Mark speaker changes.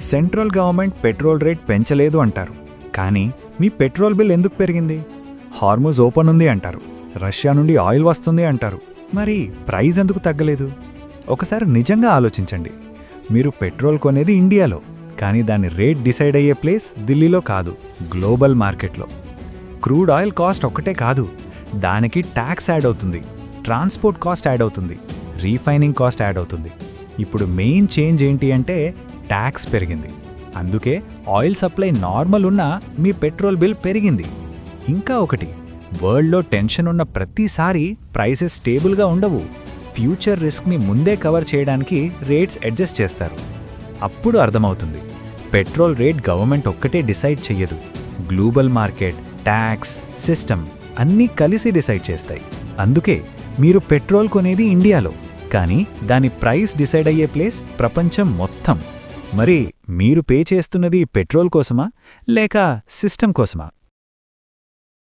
Speaker 1: Central government petrol rate పెంచలేదు అంటారు. కానీ మీ పెట్రోల్ బిల్ ఎందుకు పెరిగింది? హార్మోజ్ ఓపెన్ ఉంది అంటారు, రష్యా నుండి ఆయిల్ వస్తుంది అంటారు. మరి ప్రైస్ ఎందుకు తగ్గలేదు? ఒకసారి నిజంగా ఆలోచించండి. మీరు పెట్రోల్ కొనేది ఇండియాలో, కానీ దాని రేట్ డిసైడ్ అయ్యే ప్లేస్ ఢిల్లీలో కాదు, గ్లోబల్ మార్కెట్లో. క్రూడ్ ఆయిల్ కాస్ట్ ఒక్కటే కాదు, దానికి ట్యాక్స్ యాడ్ అవుతుంది, ట్రాన్స్పోర్ట్ కాస్ట్ యాడ్ అవుతుంది, రీఫైనింగ్ కాస్ట్ యాడ్ అవుతుంది. ఇప్పుడు మెయిన్ చేంజ్ ఏంటి అంటే ట్యాక్స్ పెరిగింది. అందుకే ఆయిల్ సప్లై నార్మల్ ఉన్నా మీ పెట్రోల్ బిల్ పెరిగింది. ఇంకా ఒకటి, వరల్డ్లో టెన్షన్ ఉన్న ప్రతిసారి ప్రైసెస్ స్టేబుల్గా ఉండవు. ఫ్యూచర్ రిస్క్ని ముందే కవర్ చేయడానికి రేట్స్ అడ్జస్ట్ చేస్తారు. అప్పుడు అర్థమవుతుంది, పెట్రోల్ రేట్ గవర్నమెంట్ ఒక్కటే డిసైడ్ చెయ్యదు. గ్లోబల్ మార్కెట్, ట్యాక్స్, సిస్టమ్ అన్నీ కలిసి డిసైడ్ చేస్తాయి. అందుకే మీరు పెట్రోల్ కొనేది ఇండియాలో, కానీ దాని ప్రైస్ డిసైడ్ అయ్యే ప్లేస్ ప్రపంచం మొత్తం. మరి మీరు పే చేస్తున్నది పెట్రోల్ కోసమా లేక సిస్టమ్ కోసమా?